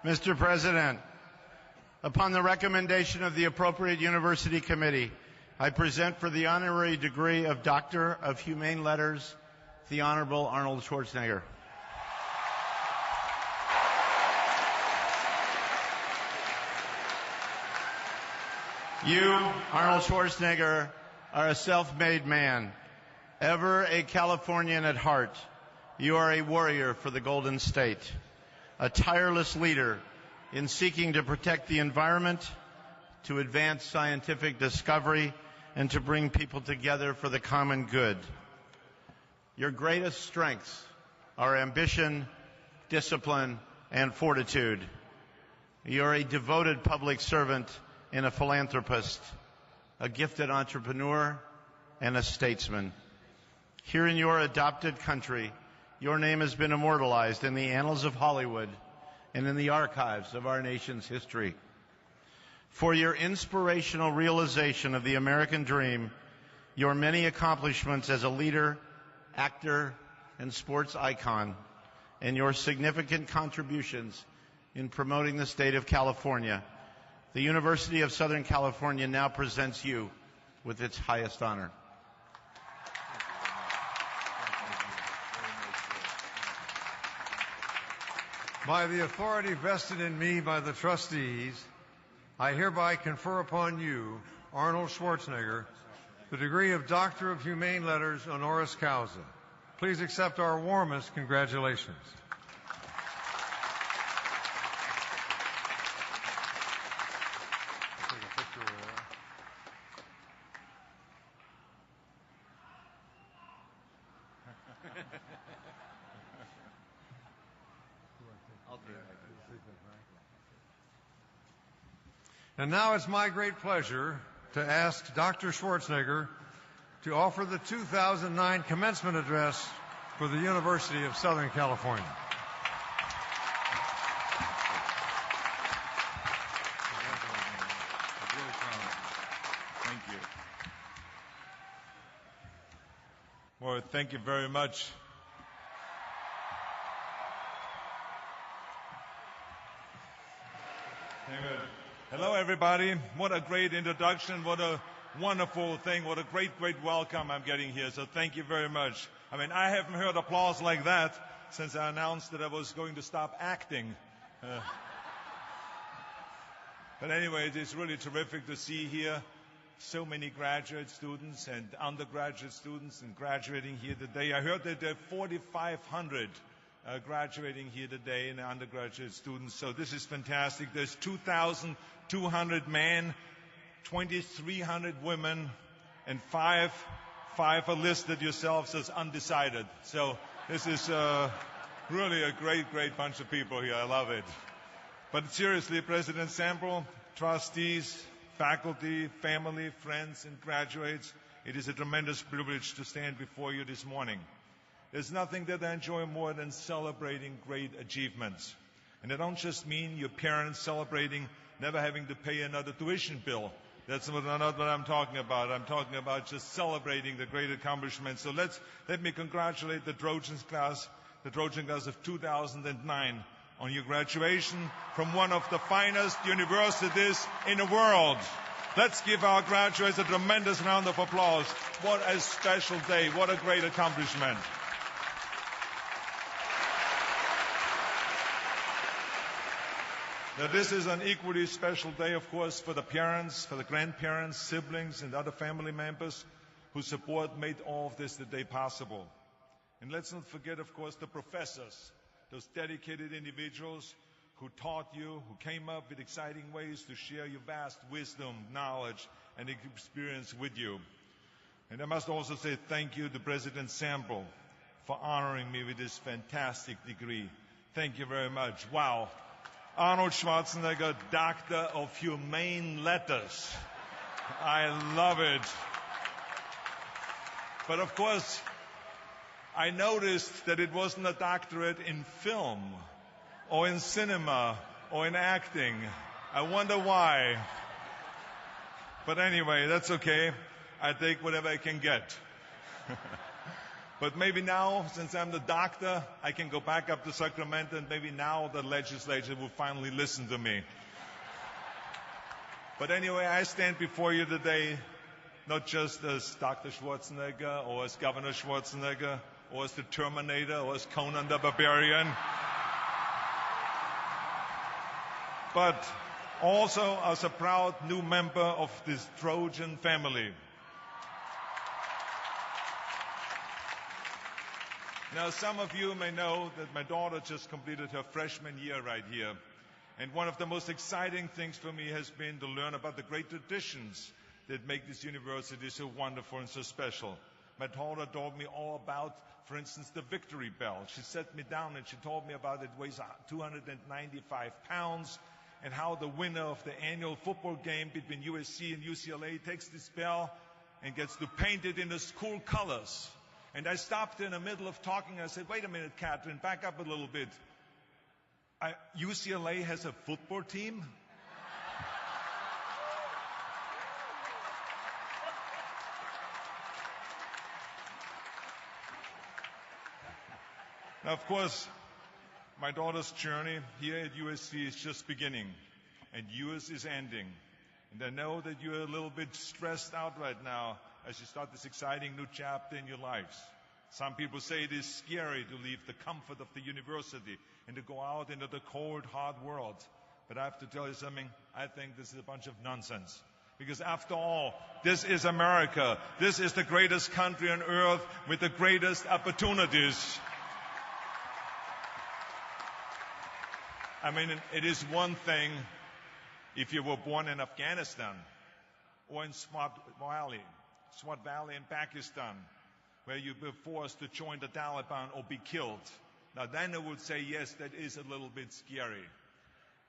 Mr. President, upon the recommendation of the appropriate university committee, I present for the honorary degree of Doctor of Humane Letters, the Honorable Arnold Schwarzenegger. You, Arnold Schwarzenegger, are a self-made man, ever a Californian at heart. You are a warrior for the Golden State, a tireless leader in seeking to protect the environment, to advance scientific discovery, and to bring people together for the common good. Your greatest strengths are ambition, discipline, and fortitude. You are a devoted public servant and a philanthropist, a gifted entrepreneur, and a statesman. Here in your adopted country, your name has been immortalized in the annals of Hollywood and in the archives of our nation's history. For your inspirational realization of the American dream, your many accomplishments as a leader, actor, and sports icon, and your significant contributions in promoting the state of California, the University of Southern California now presents you with its highest honor. By the authority vested in me by the trustees, I hereby confer upon you, Arnold Schwarzenegger, the degree of Doctor of Humane Letters honoris causa. Please accept our warmest congratulations. And now it's my great pleasure to ask Dr. Schwarzenegger to offer the 2009 commencement address for the University of Southern California. Thank you. Well, thank you very much. Amen. Hello, everybody. What a great introduction. What a wonderful thing. What a great welcome I'm getting here. So thank you very much. I mean, I haven't heard applause like that since I announced that I was going to stop acting. But anyway, it is really terrific to see here so many graduate students and undergraduate students and graduating here today. I heard that there are 4,500 graduating here today and undergraduate students. So this is fantastic. There's 2,200 men, 2,300 women, and five are listed yourselves as undecided. So this is really a great bunch of people here. I love it. But seriously, President Sample, trustees, faculty, family, friends, and graduates, it is a tremendous privilege to stand before you this morning. There's nothing that I enjoy more than celebrating great achievements. And I don't just mean your parents celebrating never having to pay another tuition bill. That's not what I'm talking about. I'm talking about just celebrating the great accomplishments. So let me congratulate the Trojan class of 2009 on your graduation from one of the finest universities in the world. Let's give our graduates a tremendous round of applause. What a special day. What a great accomplishment. Now, this is an equally special day, of course, for the parents, for the grandparents, siblings, and other family members whose support made all of this today possible. And let's not forget, of course, the professors, those dedicated individuals who taught you, who came up with exciting ways to share your vast wisdom, knowledge, and experience with you. And I must also say thank you to President Sample for honoring me with this fantastic degree. Thank you very much. Wow. Arnold Schwarzenegger, Doctor of Humane Letters. I love it. But of course, I noticed that it wasn't a doctorate in film or in cinema or in acting. I wonder why. But anyway, that's okay. I take whatever I can get. But maybe now, since I'm the doctor, I can go back up to Sacramento, and maybe now the legislature will finally listen to me. But anyway, I stand before you today not just as Dr. Schwarzenegger or as Governor Schwarzenegger or as the Terminator or as Conan the Barbarian, but also as a proud new member of this Trojan family. Now, some of you may know that my daughter just completed her freshman year right here. And one of the most exciting things for me has been to learn about the great traditions that make this university so wonderful and so special. My daughter told me all about, for instance, the Victory Bell. She sat me down and she told me about it. It weighs 295 pounds, and how the winner of the annual football game between USC and UCLA takes this bell and gets to paint it in the school colors. And I stopped in the middle of talking. I said, wait a minute, Catherine, back up a little bit. UCLA has a football team? Now, of course, my daughter's journey here at USC is just beginning, and yours is ending. And I know that you're a little bit stressed out right now as you start this exciting new chapter in your lives. Some people say it is scary to leave the comfort of the university and to go out into the cold, hard world. But I have to tell you something, I think this is a bunch of nonsense. Because after all, this is America. This is the greatest country on earth with the greatest opportunities. I mean, it is one thing if you were born in Afghanistan or in Swat Valley in Pakistan, where you were forced to join the Taliban or be killed. Now then I would say, yes, that is a little bit scary.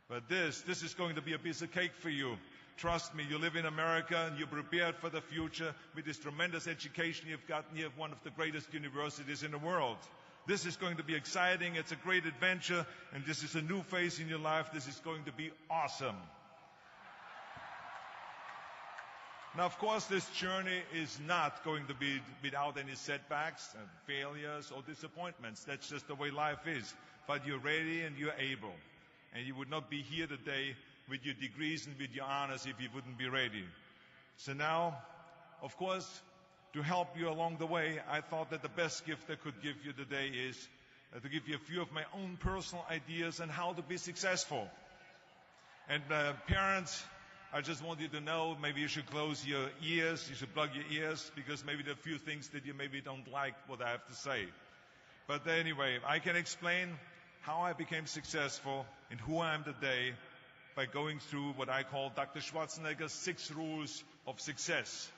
But this is going to be a piece of cake for you. Trust me, you live in America and you're prepared for the future with this tremendous education you've gotten here at one of the greatest universities in the world. This is going to be exciting, it's a great adventure, and this is a new phase in your life. This is going to be awesome. Now, of course, this journey is not going to be without any setbacks and failures or disappointments. That's just the way life is. But you're ready and you're able. And you would not be here today with your degrees and with your honors if you wouldn't be ready. So now, of course, to help you along the way, I thought that the best gift I could give you today is to give you a few of my own personal ideas on how to be successful. And parents, I just want you to know, maybe you should close your ears, you should plug your ears, because maybe there are a few things that you maybe don't like what I have to say. But anyway, I can explain how I became successful and who I am today by going through what I call Dr. Schwarzenegger's 6 rules of success.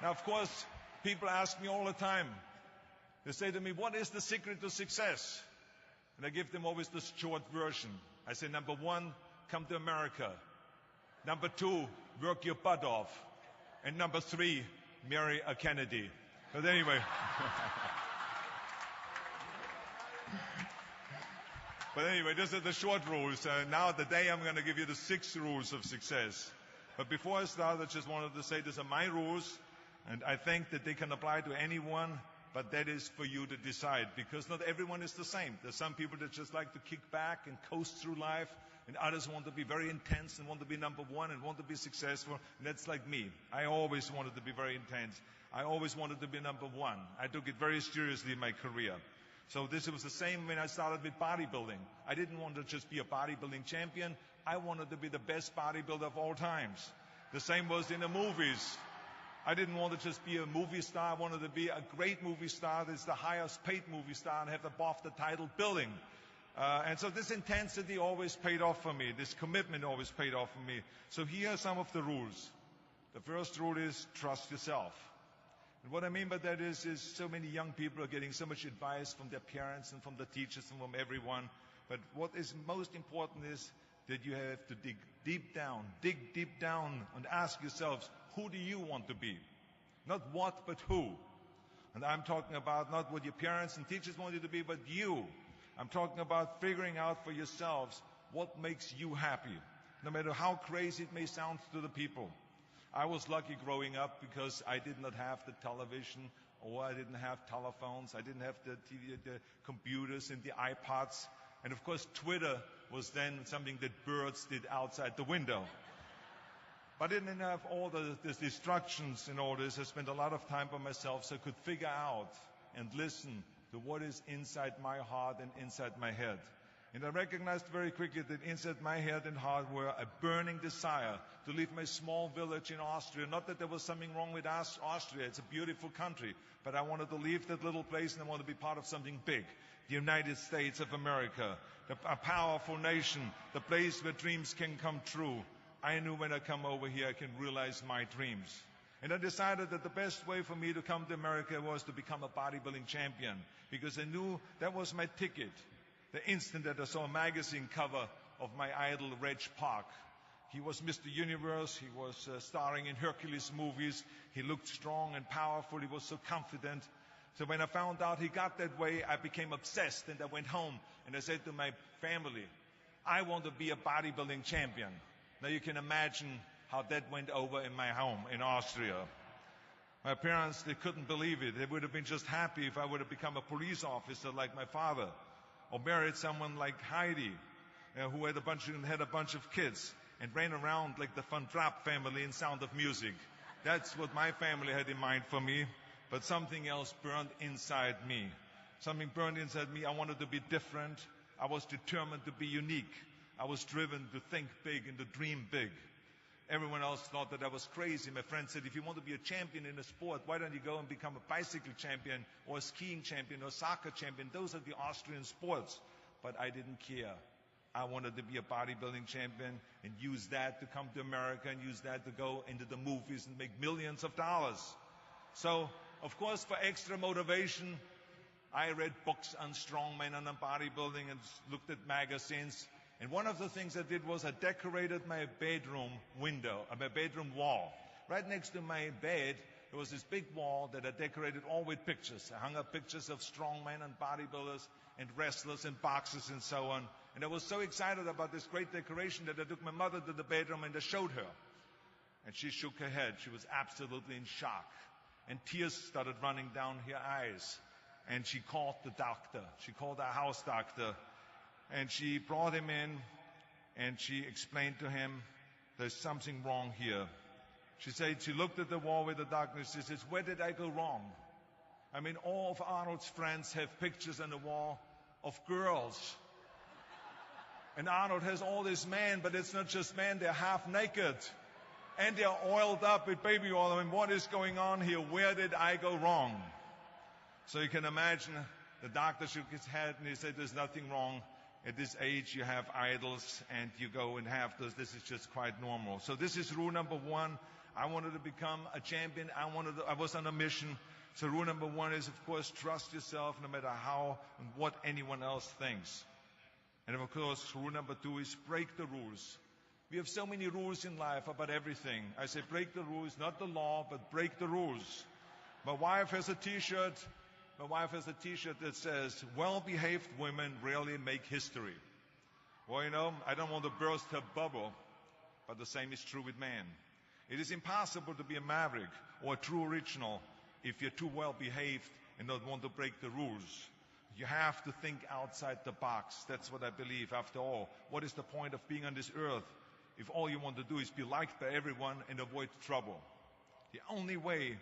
Now, of course, people ask me all the time. They say to me, what is the secret to success? And I give them always the short version. I say, number 1, come to America. Number 2, work your butt off. And number 3, marry a Kennedy. But anyway. These are the short rules. Now today I'm going to give you the 6 rules of success. But before I start, I just wanted to say these are my rules. And I think that they can apply to anyone, but that is for you to decide, because not everyone is the same. There's some people that just like to kick back and coast through life, and others want to be very intense and want to be number 1 and want to be successful. And that's like me. I always wanted to be very intense. I always wanted to be number 1. I took it very seriously in my career. So this was the same when I started with bodybuilding. I didn't want to just be a bodybuilding champion. I wanted to be the best bodybuilder of all times. The same was in the movies. I didn't want to just be a movie star. I wanted to be a great movie star that's the highest paid movie star and have the BAFTA title and so this intensity always paid off for me. This commitment always paid off for me. So here are some of the rules. The first rule is trust yourself. And what I mean by that is so many young people are getting so much advice from their parents and from the teachers and from everyone. But what is most important is that you have to dig deep down and ask yourselves, who do you want to be? Not what, but who. And I'm talking about not what your parents and teachers want you to be, but you. I'm talking about figuring out for yourselves what makes you happy, no matter how crazy it may sound to the people. I was lucky growing up because I did not have the television, or I didn't have telephones, I didn't have the TV, the computers and the iPods. And of course, Twitter was then something that birds did outside the window. But I didn't have all the distractions in all this. I spent a lot of time by myself so I could figure out and listen to what is inside my heart and inside my head. And I recognized very quickly that inside my head and heart were a burning desire to leave my small village in Austria. Not that there was something wrong with Austria, it's a beautiful country, but I wanted to leave that little place and I wanted to be part of something big. The United States of America, a powerful nation, the place where dreams can come true. I knew when I come over here I can realize my dreams. And I decided that the best way for me to come to America was to become a bodybuilding champion, because I knew that was my ticket. The instant that I saw a magazine cover of my idol, Reg Park. He was Mr. Universe, he was starring in Hercules movies, he looked strong and powerful, he was so confident. So when I found out he got that way, I became obsessed, and I went home and I said to my family, I want to be a bodybuilding champion. Now you can imagine how that went over in my home in Austria. My parents, they couldn't believe it. They would have been just happy if I would have become a police officer like my father, or married someone like Heidi, who had a bunch of kids and ran around like the Van Trapp family in Sound of Music. That's what my family had in mind for me. But something else burned inside me. Something burned inside me. I wanted to be different. I was determined to be unique. I was driven to think big and to dream big. Everyone else thought that I was crazy. My friend said, if you want to be a champion in a sport, why don't you go and become a bicycle champion or a skiing champion or a soccer champion? Those are the Austrian sports. But I didn't care. I wanted to be a bodybuilding champion and use that to come to America and use that to go into the movies and make millions of dollars. So, of course, for extra motivation, I read books on strongmen and on bodybuilding and looked at magazines. And one of the things I did was I decorated my bedroom window, my bedroom wall. Right next to my bed, there was this big wall that I decorated all with pictures. I hung up pictures of strongmen and bodybuilders and wrestlers and boxers and so on. And I was so excited about this great decoration that I took my mother to the bedroom and I showed her. And she shook her head. She was absolutely in shock. And tears started running down her eyes. And she called the doctor. She called our house doctor. And she brought him in, and she explained to him, there's something wrong here. She said, she looked at the wall with the doctor, and she says, where did I go wrong? I mean, all of Arnold's friends have pictures on the wall of girls. And Arnold has all these men, but it's not just men, they're half naked. And they're oiled up with baby oil. I mean, what is going on here? Where did I go wrong? So you can imagine the doctor shook his head, and he said, there's nothing wrong. At this age, you have idols, and you go and have those. This is just quite normal. So this is rule number one. I wanted to become a champion. I was on a mission. So rule number one is, of course, trust yourself no matter how and what anyone else thinks. And of course, rule number two is break the rules. We have so many rules in life about everything. I say break the rules, not the law, but break the rules. My wife has a T-shirt. My wife has a T-shirt that says, well-behaved women rarely make history. Well, you know, I don't want to burst her bubble, but the same is true with men. It is impossible to be a maverick or a true original if you're too well-behaved and don't want to break the rules. You have to think outside the box. That's what I believe. After all, what is the point of being on this earth if all you want to do is be liked by everyone and avoid trouble? The only way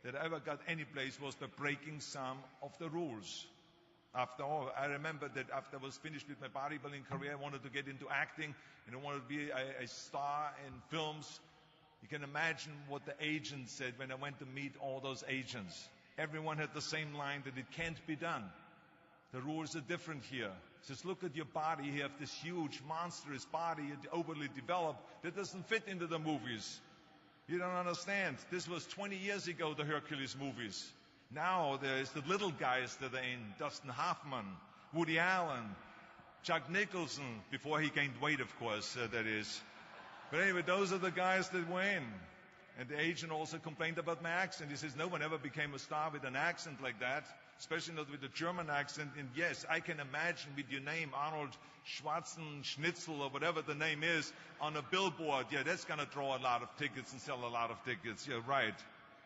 that I ever got any place was by breaking some of the rules. After all, I remember that after I was finished with my bodybuilding career, I wanted to get into acting, and I wanted to be a star in films. You can imagine what the agents said when I went to meet all those agents. Everyone had the same line that it can't be done. The rules are different here. Just look at your body. You have this huge, monstrous body, overly developed, that doesn't fit into the movies. You don't understand. This was 20 years ago, the Hercules movies. Now there's the little guys that are in. Dustin Hoffman, Woody Allen, Jack Nicholson, before he gained weight, of course, that is. But anyway, those are the guys that were in. And the agent also complained about my accent. He says, no one ever became a star with an accent like that. especially not with the German accent. And yes, I can imagine with your name, Arnold Schwarzenegger or whatever the name is, on a billboard. Yeah, that's going to draw a lot of tickets and sell a lot of tickets. Yeah, right.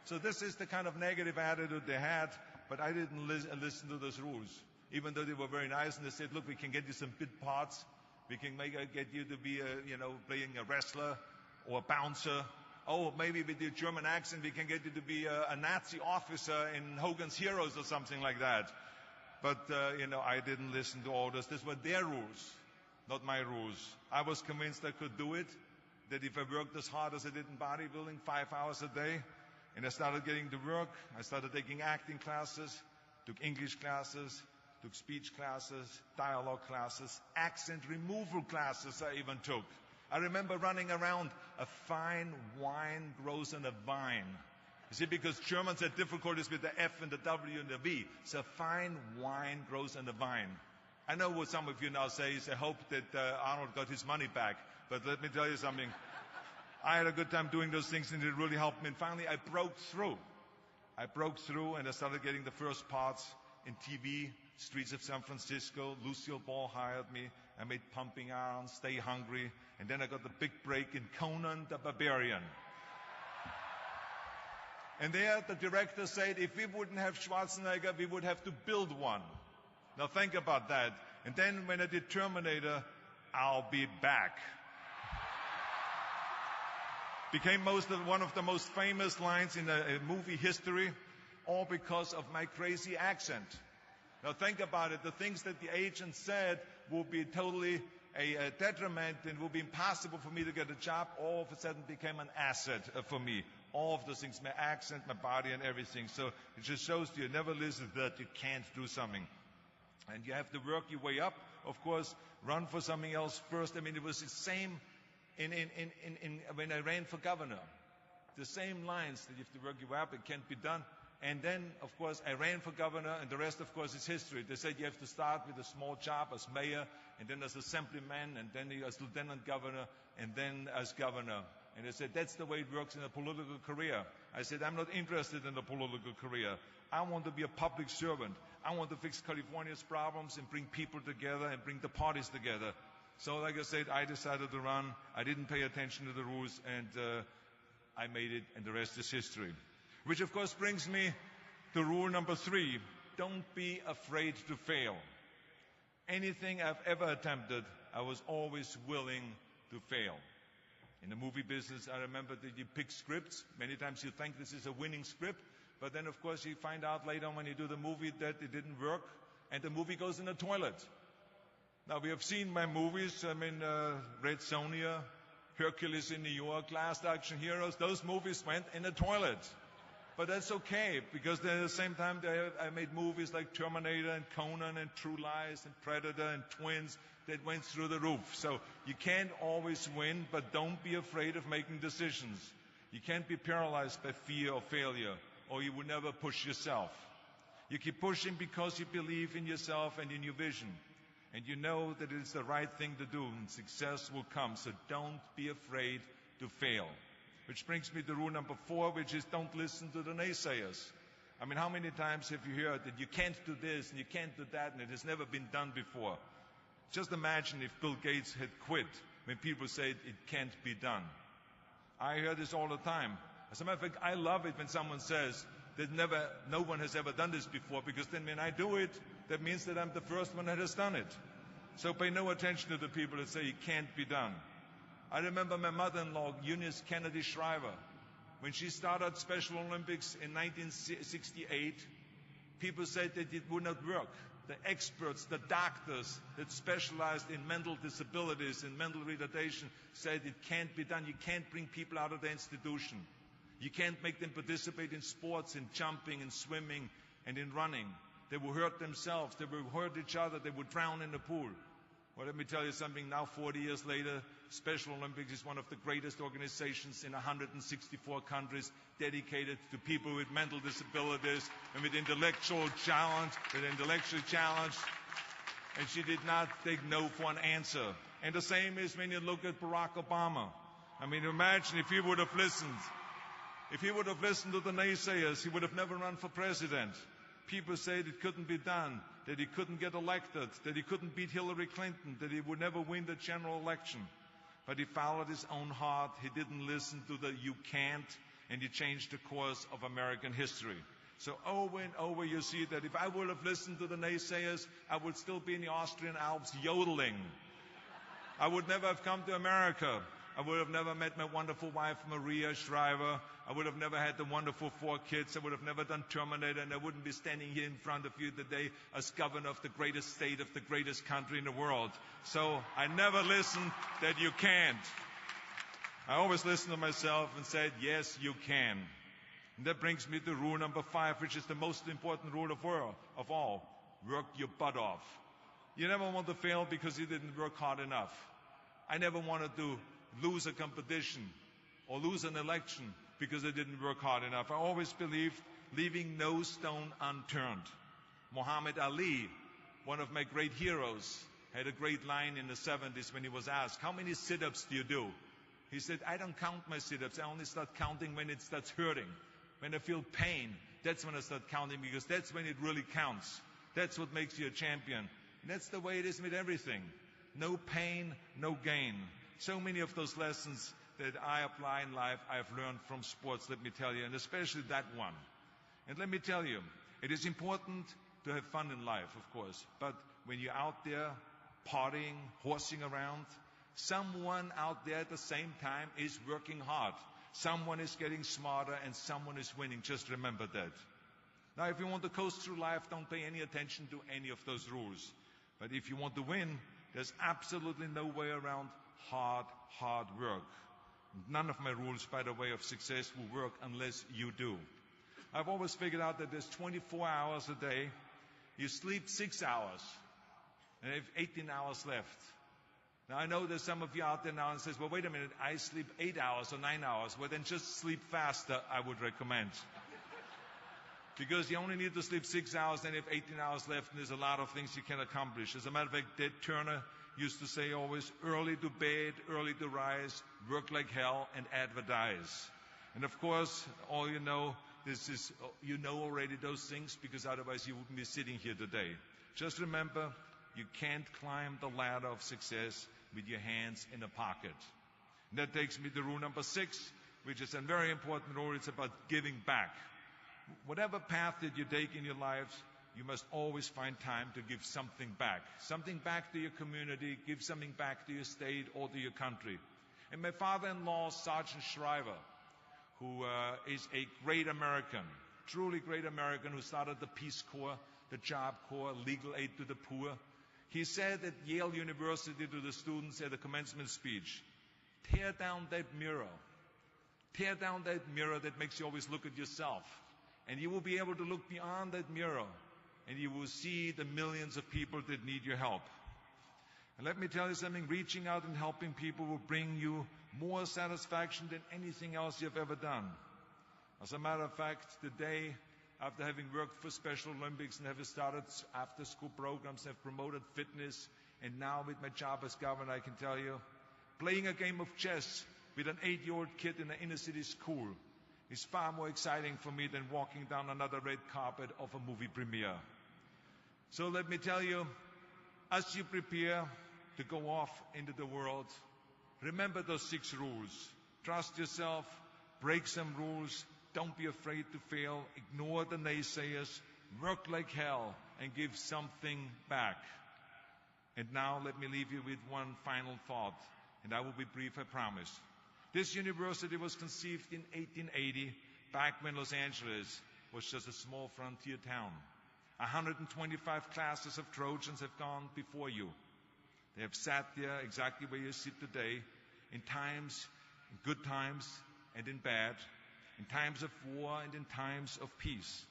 So this is the kind of negative attitude they had, but I didn't listen to those rules, even though they were very nice. And they said, look, we can get you some bit parts. We can get you to be, playing a wrestler or a bouncer. Oh, maybe with your German accent, we can get you to be a Nazi officer in Hogan's Heroes or something like that. But, I didn't listen to orders. These were their rules, not my rules. I was convinced I could do it, that if I worked as hard as I did in bodybuilding, 5 hours a day, and I started getting to work, I started taking acting classes, took English classes, took speech classes, dialogue classes, accent removal classes I even took. I remember running around, a fine wine grows on a vine. You see, because Germans had difficulties with the F and the W and the V. So fine wine grows on a vine. I know what some of you now say is, I hope that Arnold got his money back. But let me tell you something. I had a good time doing those things, and it really helped me. And finally, I broke through. And I started getting the first parts in TV, Streets of San Francisco. Lucille Ball hired me. I made Pumping Iron, Stay Hungry. And then I got the big break in Conan the Barbarian. And there the director said, if we wouldn't have Schwarzenegger, we would have to build one. Now think about that. And then when I did Terminator, I'll be back. Became one of the most famous lines in movie history, all because of my crazy accent. Now think about it. The things that the agent said will be totally a detriment and will be impossible for me to get a job, all of a sudden became an asset for me. All of those things, my accent, my body, and everything. So it just shows you never listen to that you can't do something. And you have to work your way up, of course, run for something else first. I mean, it was the same when I ran for governor. The same lines that you have to work your way up, it can't be done. And then, of course, I ran for governor, and the rest, of course, is history. They said you have to start with a small job as mayor, and then as assemblyman, and then as lieutenant governor, and then as governor. And they said, that's the way it works in a political career. I said, I'm not interested in a political career. I want to be a public servant. I want to fix California's problems and bring people together and bring the parties together. So, like I said, I decided to run. I didn't pay attention to the rules, and I made it, and the rest is history. Which, of course, brings me to rule number 3. Don't be afraid to fail. Anything I've ever attempted, I was always willing to fail. In the movie business, I remember that you pick scripts. Many times you think this is a winning script, but then, of course, you find out later on when you do the movie that it didn't work, and the movie goes in the toilet. Now, we have seen my movies. I mean, Red Sonja, Hercules in New York, Last Action Heroes. Those movies went in the toilet. But that's okay, because at the same time, I made movies like Terminator and Conan and True Lies and Predator and Twins that went through the roof. So you can't always win, but don't be afraid of making decisions. You can't be paralyzed by fear or failure, or you will never push yourself. You keep pushing because you believe in yourself and in your vision. And you know that it's the right thing to do, and success will come. So don't be afraid to fail. Which brings me to rule number 4, which is don't listen to the naysayers. I mean, how many times have you heard that you can't do this and you can't do that and it has never been done before? Just imagine if Bill Gates had quit when people said it can't be done. I hear this all the time. As a matter of fact, I love it when someone says that no one has ever done this before, because then when I do it, that means that I'm the first one that has done it. So pay no attention to the people that say it can't be done. I remember my mother-in-law, Eunice Kennedy Shriver, when she started Special Olympics in 1968, people said that it would not work. The experts, the doctors that specialized in mental disabilities and mental retardation said it can't be done. You can't bring people out of the institution. You can't make them participate in sports, in jumping, in swimming, and in running. They will hurt themselves. They will hurt each other. They will drown in the pool. Well, let me tell you something. Now, 40 years later, Special Olympics is one of the greatest organizations in 164 countries dedicated to people with mental disabilities and with intellectually challenged. And she did not take no for an answer. And the same is when you look at Barack Obama. I mean, imagine if he would have listened. If he would have listened to the naysayers, he would have never run for president. people said it couldn't be done, that he couldn't get elected, that he couldn't beat Hillary Clinton, that he would never win the general election. But he followed his own heart. He didn't listen to the "you can't," and he changed the course of American history. So over and over you see that if I would have listened to the naysayers, I would still be in the Austrian Alps yodeling. I would never have come to America. I would have never met my wonderful wife, Maria Shriver. I would have never had the wonderful 4 kids. I would have never done Terminator, and I wouldn't be standing here in front of you today as governor of the greatest state of the greatest country in the world. So I never listened that you can't. I always listened to myself and said, yes, you can. And that brings me to rule number 5, which is the most important rule of all. Work your butt off. You never want to fail because you didn't work hard enough. I never wanted to lose a competition or lose an election because I didn't work hard enough. I always believed leaving no stone unturned. Muhammad Ali, one of my great heroes, had a great line in the 70s when he was asked, how many sit-ups do you do? He said, I don't count my sit-ups. I only start counting when it starts hurting. When I feel pain, that's when I start counting, because that's when it really counts. That's what makes you a champion. And that's the way it is with everything. No pain, no gain. So many of those lessons that I apply in life, I've learned from sports, let me tell you, and especially that one. And let me tell you, it is important to have fun in life, of course. But when you're out there partying, horsing around, someone out there at the same time is working hard. Someone is getting smarter and someone is winning. Just remember that. Now, if you want to coast through life, don't pay any attention to any of those rules. But if you want to win, there's absolutely no way around hard work. None of my rules, by the way, of success will work unless you do. I've always figured out that there's 24 hours a day. You sleep 6 hours, and you have 18 hours left. Now, I know there's some of you out there now and says, well, wait a minute, I sleep 8 hours or 9 hours. Well, then just sleep faster, I would recommend. Because you only need to sleep 6 hours, then you have 18 hours left, and there's a lot of things you can accomplish. As a matter of fact, Ted Turner used to say always, early to bed, early to rise, work like hell, and advertise. And of course, all you know, you know already those things, because otherwise you wouldn't be sitting here today. Just remember, you can't climb the ladder of success with your hands in a pocket. And that takes me to rule number 6, which is a very important rule. It's about giving back. Whatever path that you take in your lives, you must always find time to give something back. Something back to your community, give something back to your state or to your country. And my father-in-law, Sergeant Shriver, who is a great American, truly great American, who started the Peace Corps, the Job Corps, legal aid to the poor. He said at Yale University to the students at a commencement speech, tear down that mirror. Tear down that mirror that makes you always look at yourself. And you will be able to look beyond that mirror, and you will see the millions of people that need your help. And let me tell you something, reaching out and helping people will bring you more satisfaction than anything else you've ever done. As a matter of fact, today, after having worked for Special Olympics and having started after-school programs, have promoted fitness, and now with my job as governor, I can tell you, playing a game of chess with an 8-year-old kid in an inner-city school is far more exciting for me than walking down another red carpet of a movie premiere. So let me tell you, as you prepare to go off into the world, remember those 6 rules. Trust yourself, break some rules, don't be afraid to fail, ignore the naysayers, work like hell, and give something back. And now let me leave you with one final thought, and I will be brief, I promise. This university was conceived in 1880, back when Los Angeles was just a small frontier town. 125 classes of Trojans have gone before you. They have sat there exactly where you sit today, in times, in good times and in bad, in times of war and in times of peace,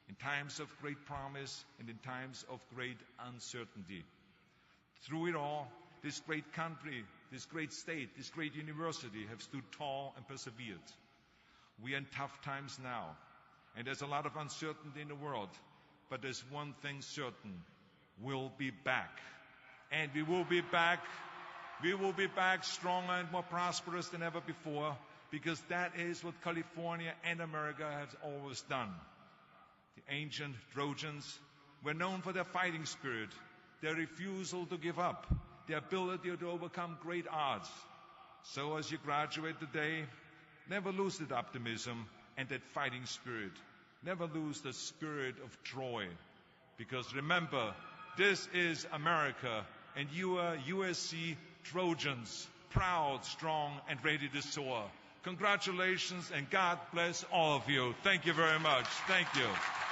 in times of great promise and in times of great uncertainty. Through it all, this great country, this great state, this great university have stood tall and persevered. We are in tough times now, and there's a lot of uncertainty in the world, but there's one thing certain: we'll be back. And we will be back. We will be back stronger and more prosperous than ever before, because that is what California and America has always done. The ancient Trojans were known for their fighting spirit, their refusal to give up, their ability to overcome great odds. So as you graduate today, never lose that optimism and that fighting spirit. Never lose the spirit of Troy. Because remember, this is America, and you are USC Trojans, proud, strong, and ready to soar. Congratulations, and God bless all of you. Thank you very much. Thank you.